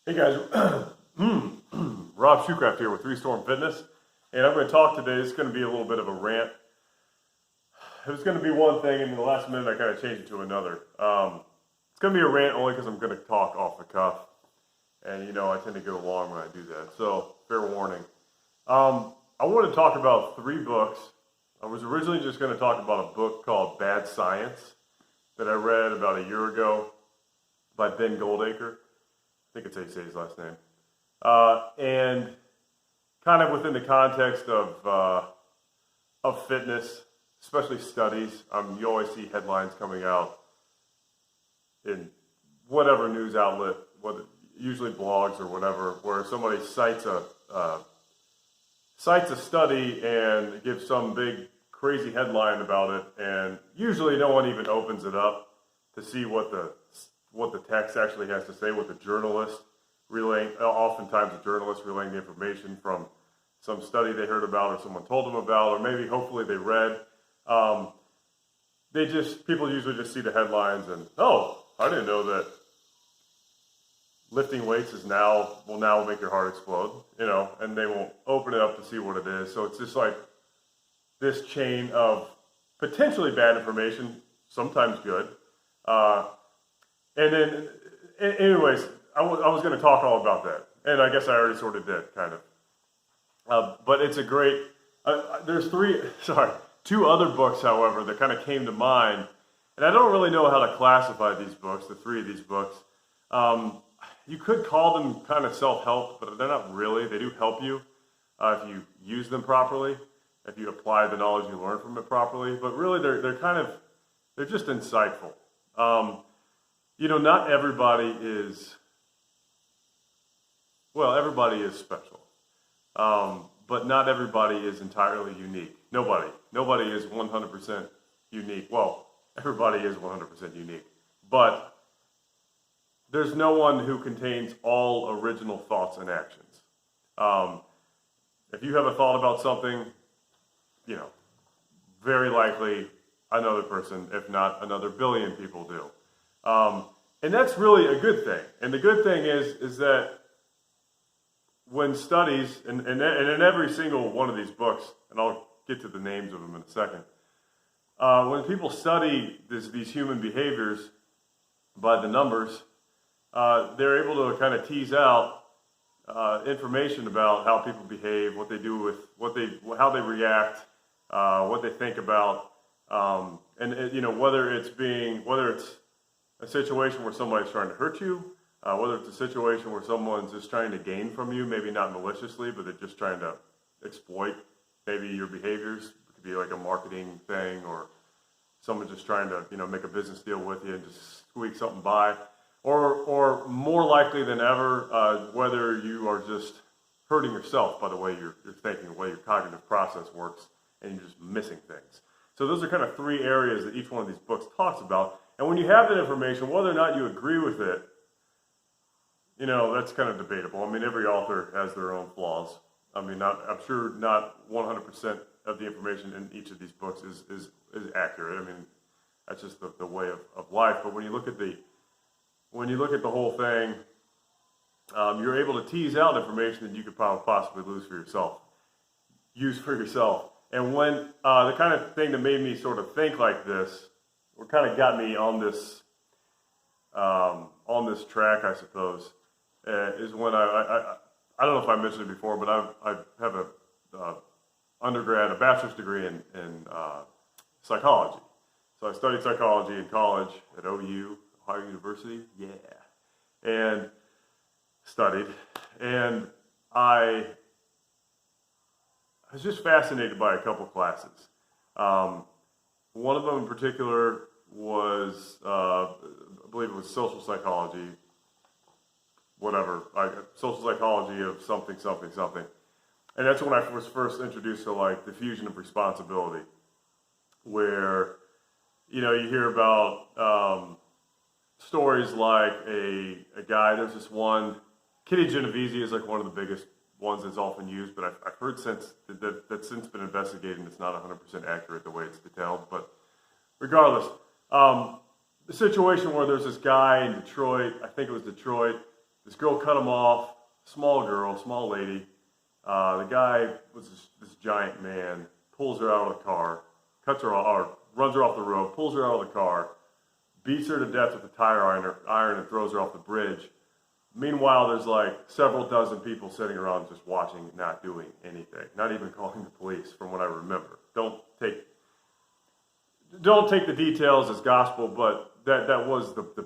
Hey guys, Rob Shoecraft here with Three Storm Fitness, and I'm going to talk today. It's going to be a little bit of a rant. It was going to be one thing, and in the last minute I kind of changed it to another. It's going to be a rant only because I'm going to talk off the cuff, and you know I tend to go long when I do that, so fair warning. I want to talk about 3 books. I was originally just going to talk about a book called Bad Science that I read about a year ago by Ben Goldacre. I think it's how you say his last name. And kind of within the context of fitness, especially studies, you always see headlines coming out in whatever news outlet, usually blogs or whatever, where somebody cites a study and gives some big crazy headline about it, and usually no one even opens it up to see what the text actually has to say, what the journalist relaying, oftentimes the journalist relaying the information from some study they heard about or someone told them about, or maybe hopefully they read. People usually just see the headlines and, oh, I didn't know that lifting weights will now make your heart explode, and they won't open it up to see what it is. So it's just like this chain of potentially bad information, sometimes good. And then, anyways, I was going to talk all about that, and I guess I already sort of did, kind of. But it's a great. There's 2 other books, however, that kind of came to mind, and I don't really know how to classify these books, the 3 of these books. You could call them kind of self-help, but they're not really. They do help you if you use them properly, if you apply the knowledge you learn from it properly. But really, they're just insightful. Not everybody is, everybody is special, but not everybody is entirely unique. Nobody is 100% unique. Well, everybody is 100% unique, but there's no one who contains all original thoughts and actions. If you have a thought about something, very likely another person, if not another billion people do. And that's really a good thing. And the good thing is that when studies, and in every single one of these books, and I'll get to the names of them in a second, when people study these human behaviors by the numbers, they're able to kind of tease out information about how people behave, what they do how they react, what they think about, and whether it's a situation where somebody's trying to hurt you, whether it's a situation where someone's just trying to gain from you, maybe not maliciously, but they're just trying to exploit maybe your behaviors. It could be like a marketing thing, or someone just trying to make a business deal with you and just squeak something by, or more likely than ever, whether you are just hurting yourself by the way you're thinking, the way your cognitive process works, and you're just missing things. So those are kind of 3 areas that each one of these books talks about. And when you have that information, whether or not you agree with it, that's kind of debatable. I mean, every author has their own flaws. I mean, I'm sure not 100% of the information in each of these books is accurate. I mean, that's just the way of life. But when you look at the whole thing, you're able to tease out information that you could probably possibly use for yourself. And when the kind of thing that made me sort of think like this, or kind of got me on this track, I suppose, is when I don't know if I mentioned it before, but I have a bachelor's degree in psychology. So I studied psychology in college at OU, Ohio University, and studied, and I was just fascinated by a couple classes. One of them in particular was, I believe it was social psychology, social psychology of something. And that's when I was first introduced to like diffusion of responsibility, where, you hear about stories like a guy, there's this one, Kitty Genovese is like one of the biggest ones that's often used, but I've heard that's since been investigated and it's not 100% accurate the way it's detailed. But regardless, the situation where there's this guy in Detroit, I think it was Detroit, This girl cut him off, small girl, small lady. The guy was this giant man, pulls her out of the car, cuts her off, or runs her off the road, pulls her out of the car, beats her to death with a tire iron and throws her off the bridge. Meanwhile, there's like several dozen people sitting around just watching, not doing anything, not even calling the police, from what I remember. Don't take the details as gospel, but that was the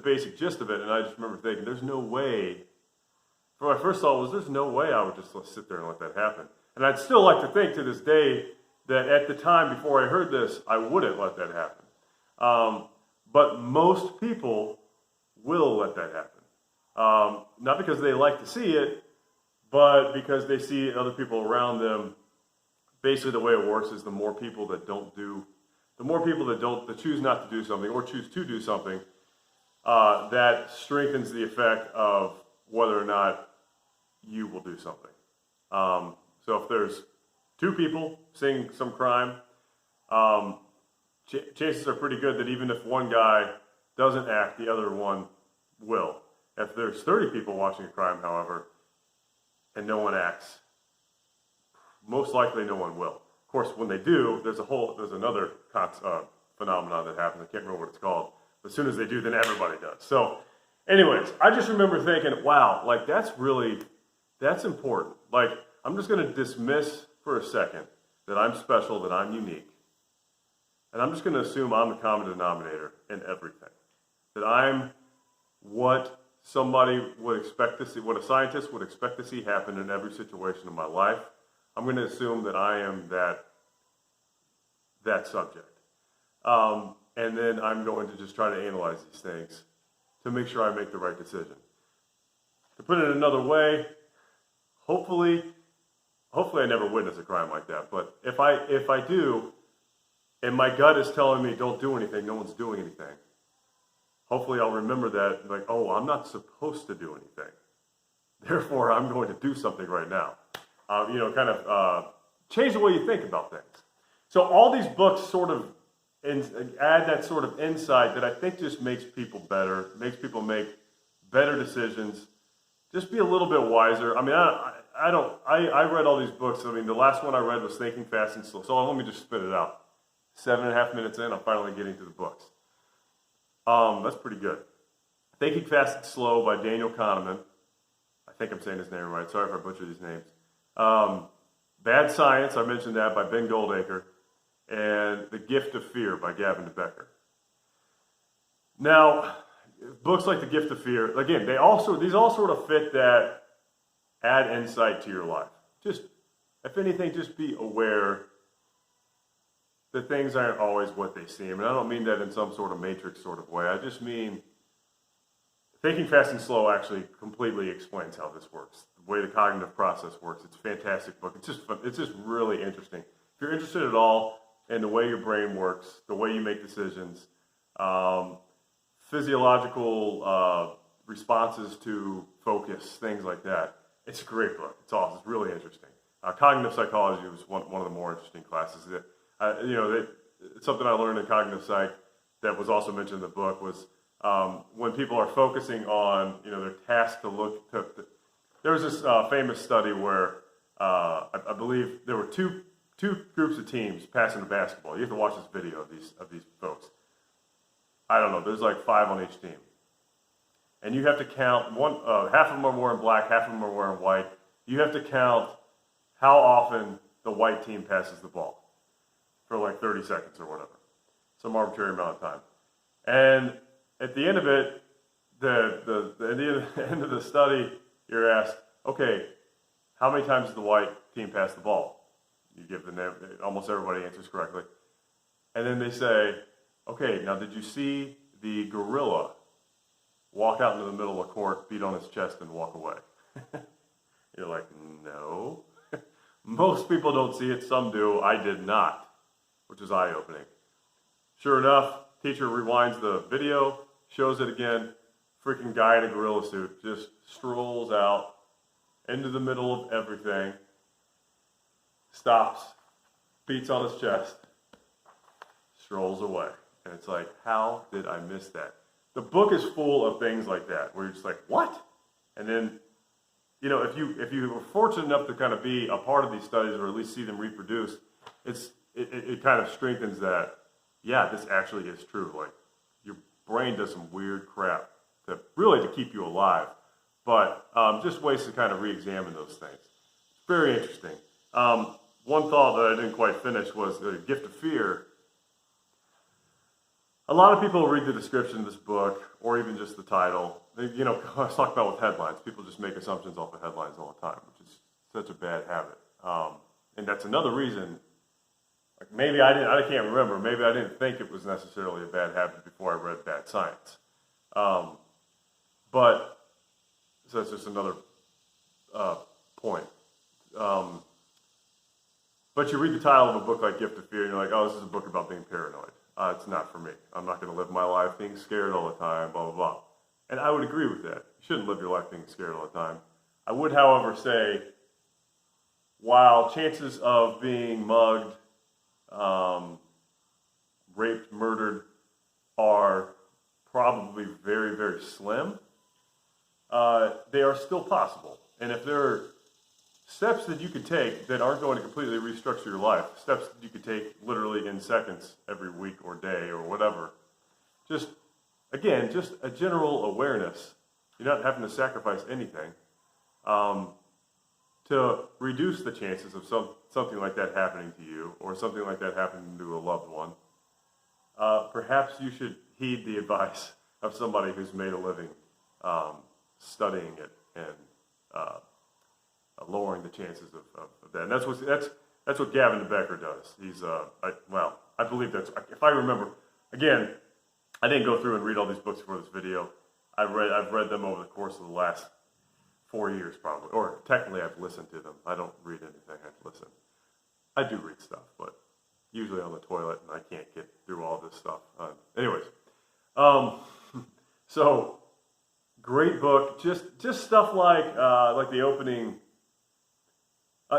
basic gist of it. And I just remember thinking, there's no way. My first thought was, there's no way I would just sit there and let that happen. And I'd still like to think to this day that at the time before I heard this, I wouldn't let that happen. But most people will let that happen. Not because they like to see it, but because they see other people around them. Basically, the way it works is the more people that choose not to do something or choose to do something, that strengthens the effect of whether or not you will do something. So if there's two people seeing some crime, chances are pretty good that even if one guy doesn't act, the other one will. If there's 30 people watching a crime, however, and no one acts, most likely no one will. Of course, when they do, there's another phenomenon that happens. I can't remember what it's called. But as soon as they do, then everybody does. So anyways, I just remember thinking, wow, like that's important. Like, I'm just going to dismiss for a second that I'm special, that I'm unique. And I'm just going to assume I'm the common denominator in everything. That I'm what somebody would expect to see, what a scientist would expect to see happen in every situation of my life. I'm going to assume that I am that subject. And then I'm going to just try to analyze these things to make sure I make the right decision. To put it another way, hopefully I never witness a crime like that. But if I do, and my gut is telling me don't do anything, no one's doing anything, hopefully I'll remember that, like, oh, I'm not supposed to do anything. Therefore, I'm going to do something right now. Change the way you think about things. So all these books sort of add that sort of insight that I think just makes people better, makes people make better decisions, just be a little bit wiser. I mean, I read all these books. I mean, the last one I read was Thinking Fast and Slow. So let me just spit it out. 7.5 minutes in, I'm finally getting to the books. That's pretty good. Thinking Fast and Slow by Daniel Kahneman. I think I'm saying his name right. Sorry if I butcher these names. Bad Science, I mentioned that, by Ben Goldacre. And The Gift of Fear by Gavin De Becker. Now, books like The Gift of Fear, again, these all sort of fit that add insight to your life. Just, if anything, just be aware that things aren't always what they seem. And I don't mean that in some sort of matrix sort of way. I just mean Thinking Fast and Slow actually completely explains how this works, the way the cognitive process works. It's a fantastic book. It's just fun. It's just really interesting. If you're interested at all in the way your brain works, the way you make decisions, physiological responses to focus, things like that, it's a great book. It's awesome. It's really interesting. Cognitive psychology was one of the more interesting classes. Something I learned in cognitive psych that was also mentioned in the book was when people are focusing on, their task to look to. There was this famous study where I believe there were two groups of teams passing the basketball. You have to watch this video of these folks. I don't know. There's like 5 on each team, and you have to count half of them are wearing black, half of them are wearing white. You have to count how often the white team passes the ball for like 30 seconds or whatever, some arbitrary amount of time. And at the end of it, at the end of the study, you're asked, okay, how many times does the white team pass the ball? You give the name, almost everybody answers correctly. And then they say, okay, now did you see the gorilla walk out into the middle of the court, beat on his chest, and walk away? You're like, no. Most people don't see it, some do. I did not, which is eye-opening. Sure enough, teacher rewinds the video, shows it again. Freaking guy in a gorilla suit just strolls out into the middle of everything, stops, beats on his chest, strolls away. And it's like, how did I miss that? the book is full of things like that, where you're just like, what? And then, you know, if you were fortunate enough to kind of be a part of these studies or at least see them reproduced, it kind of strengthens that, yeah, this actually is true. Like, your brain does some weird crap to keep you alive, but just ways to kind of re-examine those things. It's very interesting. One thought that I didn't quite finish was the gift of fear. A lot of people read the description of this book, or even just the title. You know, I was talking about with headlines. People just make assumptions off of headlines all the time, which is such a bad habit. And that's another reason. Like, maybe I can't remember. Maybe I didn't think it was necessarily a bad habit before I read Bad Science. But so that's just another point. But you read the title of a book like Gift of Fear, and you're like, oh, this is a book about being paranoid. It's not for me. I'm not going to live my life being scared all the time, blah, blah, blah. And I would agree with that. You shouldn't live your life being scared all the time. I would, however, say, while chances of being mugged, raped, murdered are probably very, very slim, they are still possible. And if there are steps that you could take that aren't going to completely restructure your life, steps that you could take literally in seconds every week or day or whatever, just a general awareness. You're not having to sacrifice anything to reduce the chances of something like that happening to you or something like that happening to a loved one. Perhaps you should heed the advice of somebody who's made a living studying it and lowering the chances of that. And that's what Gavin De Becker does. He's I believe that's, if I remember, again, I didn't go through and read all these books for this video. I've read them over the course of the last 4 years probably, or technically I've listened to them. I don't read anything, I listen. I do read stuff, but usually on the toilet, and I can't get through all this stuff. Anyways, so great book. Just stuff like the opening.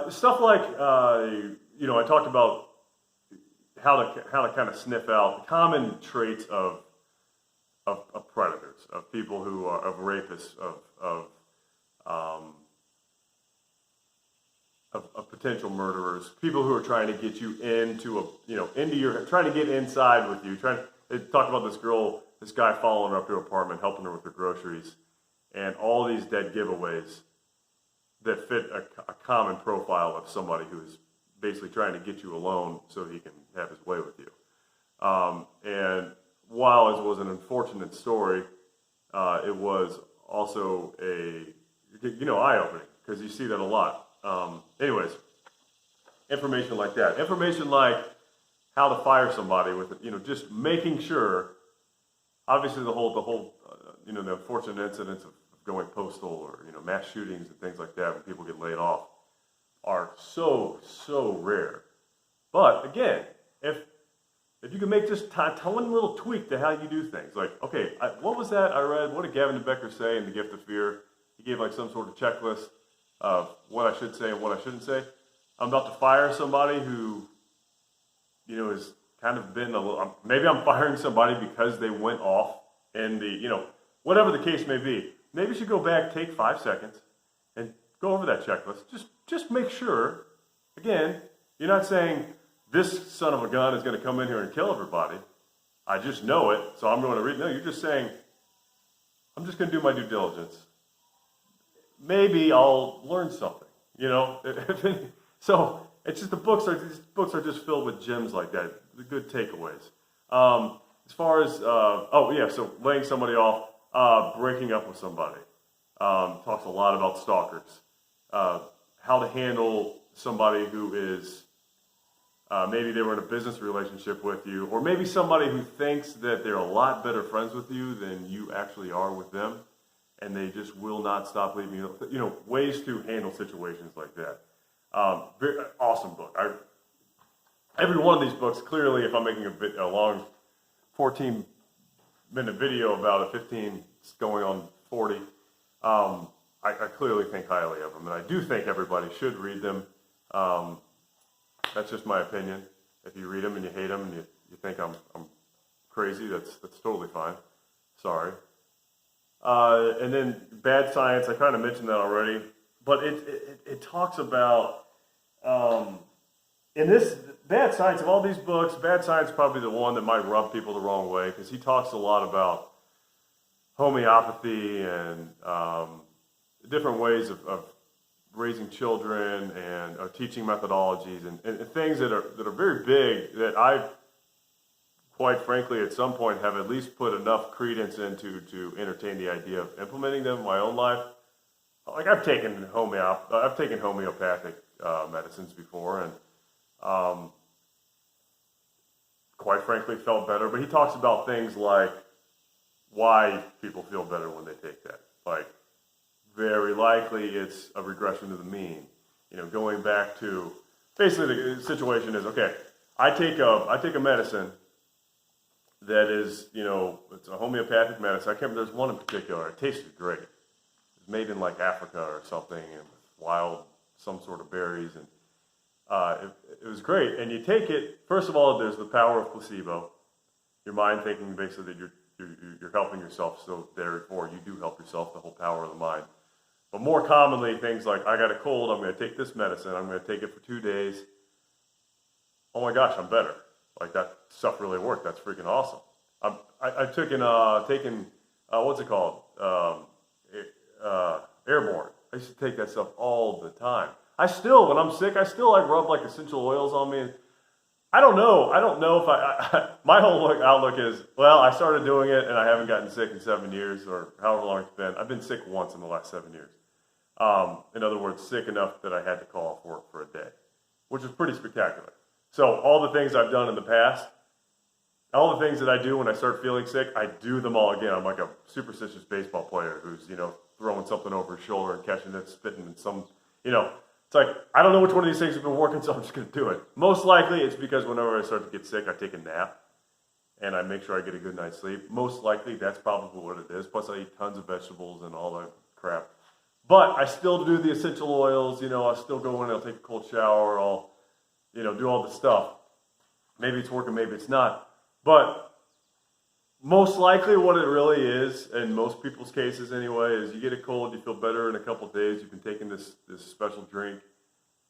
Stuff like, you know, I talked about how to kind of sniff out common traits of predators, of people who are, of rapists, of potential murderers, people who are trying to get you trying to get inside with you. They talked about this guy following her up to her apartment, helping her with her groceries, and all these dead giveaways that fit a common profile of somebody who's basically trying to get you alone so he can have his way with you. And while it was an unfortunate story, it was also eye-opening, because you see that a lot. Anyways, information like that. Information like how to fire somebody with, just making sure, obviously the whole the unfortunate incidents of going postal or, mass shootings and things like that when people get laid off are so rare. But again, if you can make just one little tweak to how you do things, like, okay, what was that I read? What did Gavin De Becker say in The Gift of Fear? He gave like some sort of checklist of what I should say and what I shouldn't say. I'm about to fire somebody who, has kind of been a little, maybe I'm firing somebody because they went off in the, whatever the case may be. Maybe you should go back, take 5 seconds, and go over that checklist. Just make sure, again, you're not saying, this son of a gun is going to come in here and kill everybody. I just know it, so I'm going to read. No, you're just saying, I'm just going to do my due diligence. Maybe I'll learn something, So it's just these books are just filled with gems like that, the good takeaways. As far as, so laying somebody off, breaking up with somebody. Talks a lot about stalkers. How to handle somebody who is, maybe they were in a business relationship with you, or maybe somebody who thinks that they're a lot better friends with you than you actually are with them, and they just will not stop leaving you. Ways to handle situations like that. Very awesome book. Every one of these books, clearly, if I'm making a long 14-minute video about it, 15 going on 40, I clearly think highly of them, and I do think everybody should read them. That's just my opinion. If you read them and you hate them and you think I'm crazy, that's totally fine. Sorry. And then bad science, I kind of mentioned that already, but it talks about, in this bad science, of all these books, bad science is probably the one that might rub people the wrong way, because he talks a lot about homeopathy and different ways of raising children and teaching methodologies and things that are very big that I, quite frankly, at some point have at least put enough credence into to entertain the idea of implementing them in my own life. Like I've taken homeopathic medicines before, and quite frankly felt better. But he talks about things like why people feel better when they take that. Like very likely it's a regression to the mean. You know, going back to basically the situation is, okay, I take a medicine that is, you know, it's a homeopathic medicine. I can't remember, there's one in particular. It tasted great. It was made in like Africa or something, and wild, some sort of berries, and it was great. And you take it, first of all, there's the power of placebo. Your mind thinking basically that you're helping yourself, so therefore you do help yourself, the whole power of the mind. But more commonly, things like, I got a cold, I'm going to take this medicine, I'm going to take it for 2 days. Oh my gosh, I'm better. Like that stuff really worked. That's freaking awesome. I've taken what's it called? Airborne. I used to take that stuff all the time. I still, when I'm sick, I still like rub like essential oils on me. I don't know if my whole outlook is, well, I started doing it and I haven't gotten sick in 7 years or however long it's been. I've been sick once in the last 7 years. In other words, sick enough that I had to call off work for a day, which is pretty spectacular. So all the things I've done in the past, all the things that I do when I start feeling sick, I do them all again. I'm like a superstitious baseball player who's, you know, throwing something over his shoulder and catching it, spitting in some, you know, it's like, I don't know which one of these things have been working, so I'm just going to do it. Most likely it's because whenever I start to get sick, I take a nap and I make sure I get a good night's sleep. Most likely that's probably what it is. Plus I eat tons of vegetables and all that crap. But I still do the essential oils, you know, I'll still go in, I'll take a cold shower, I'll, you know, do all the stuff. Maybe it's working, maybe it's not. But most likely what it really is, in most people's cases anyway, is you get a cold, you feel better in a couple of days, you've been taking this special drink.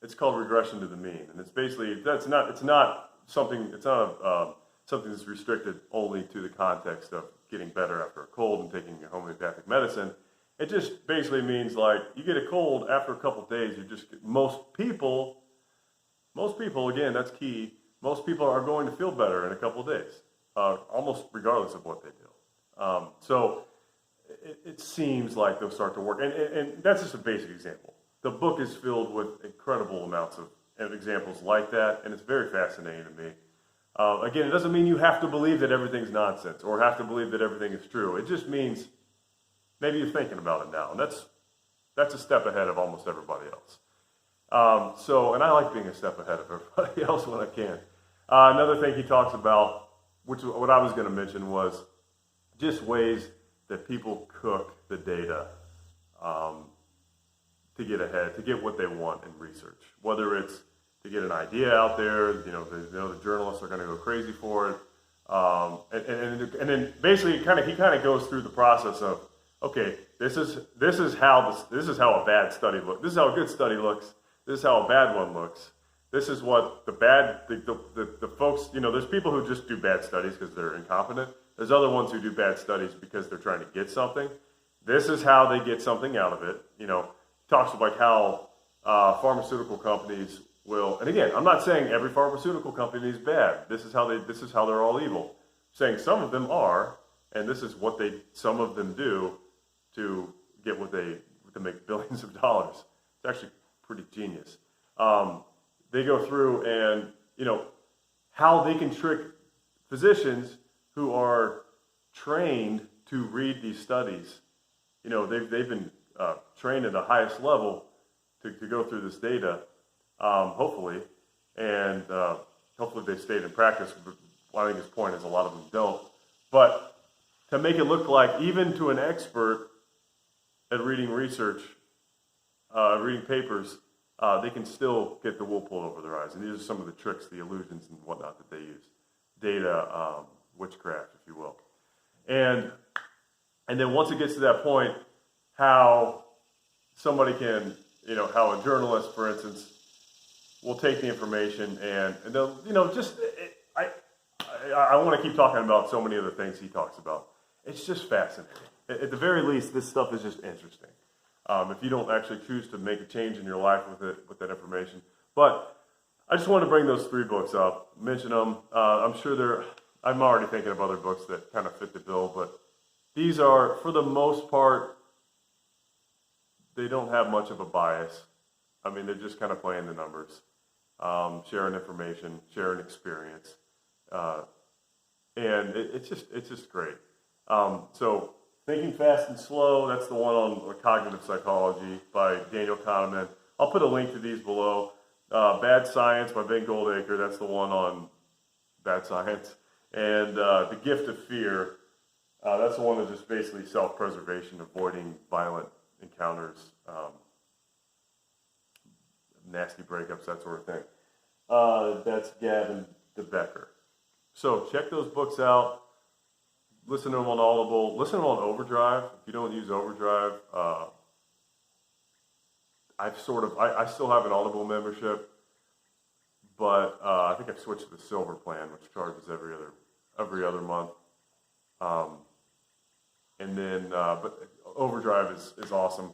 It's called regression to the mean. And it's basically, it's not something that's restricted only to the context of getting better after a cold and taking a homeopathic medicine. It just basically means like you get a cold after a couple of days, most people, again, that's key, most people are going to feel better in a couple of days, almost regardless of what they do. So it seems like they'll start to work. And that's just a basic example. The book is filled with incredible amounts of examples like that, and it's very fascinating to me. Again, it doesn't mean you have to believe that everything's nonsense or have to believe that everything is true. It just means maybe you're thinking about it now, and that's a step ahead of almost everybody else. And I like being a step ahead of everybody else when I can. Another thing he talks about, which what I was going to mention, was just ways that people cook the data to get ahead, to get what they want in research. Whether it's to get an idea out there, the journalists are going to go crazy for it, and then basically he kind of goes through the process of, okay, this is how a bad study looks. This is how a good study looks. This is how a bad one looks. This is what the folks, there's people who just do bad studies because they're incompetent. There's other ones who do bad studies because they're trying to get something. This is how they get something out of it. Talks about how pharmaceutical companies will, and again, I'm not saying every pharmaceutical company is bad. This is how they're all evil. I'm saying some of them are, and this is what some of them do to get to make billions of dollars. It's actually pretty genius. They go through and, how they can trick physicians who are trained to read these studies. They've been trained at the highest level to go through this data, hopefully, and hopefully they stayed in practice. But I think his point is a lot of them don't. But to make it look like, even to an expert at reading research, reading papers, they can still get the wool pulled over their eyes. And these are some of the tricks, the illusions and whatnot that they use. Data witchcraft, if you will. And And then once it gets to that point, how somebody can, how a journalist, for instance, will take the information and they'll, I want to keep talking about so many other things he talks about. It's just fascinating. At the very least, this stuff is just interesting. If you don't actually choose to make a change in your life with that information. But I just want to bring those 3 books up, mention them. I'm sure I'm already thinking of other books that kind of fit the bill, but these are, for the most part, they don't have much of a bias. I mean, they're just kind of playing the numbers, sharing information, sharing experience. And it's just great. So Thinking Fast and Slow, that's the one on cognitive psychology by Daniel Kahneman. I'll put a link to these below. Bad Science by Ben Goldacre, that's the one on bad science. And The Gift of Fear, that's the one that's just basically self-preservation, avoiding violent encounters, nasty breakups, that sort of thing. That's Gavin De Becker. So check those books out. Listen to them on Audible. Listen to them on Overdrive. If you don't use Overdrive, I still have an Audible membership, but I think I've switched to the Silver plan, which charges every other month. And then, but Overdrive is awesome.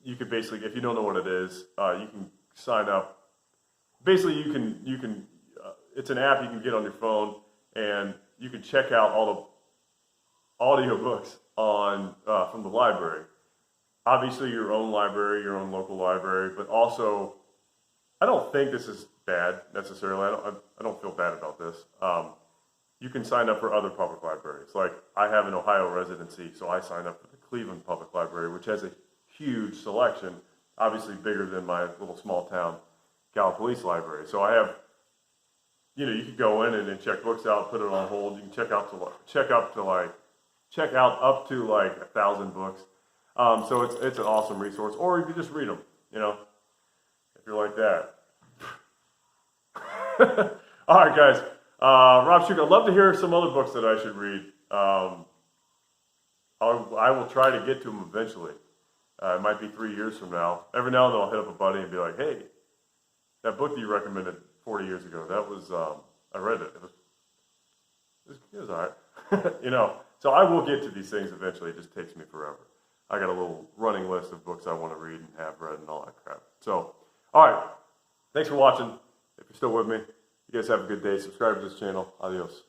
You could basically, if you don't know what it is, you can sign up. Basically, you can. It's an app you can get on your phone, and you can check out all the audiobooks from the library. Obviously, your own library, your own local library, but also, I don't think this is bad necessarily. I don't feel bad about this. You can sign up for other public libraries. Like, I have an Ohio residency, so I sign up for the Cleveland Public Library, which has a huge selection, obviously bigger than my little small town Gallipolis library. So I have, you could go in and then check books out, put it on hold. You can check out up to like 1,000 books. So it's an awesome resource, or you could just read them, if you're like that. All right, guys. Rob Shuka, I'd love to hear some other books that I should read. I will try to get to them eventually. It might be 3 years from now. Every now and then I'll hit up a buddy and be like, hey, that book that you recommended 40 years ago, that was, I read it. It was all right. So I will get to these things eventually. It just takes me forever. I got a little running list of books I want to read and have read and all that crap. So, all right. Thanks for watching. If you're still with me, you guys have a good day. Subscribe to this channel. Adios.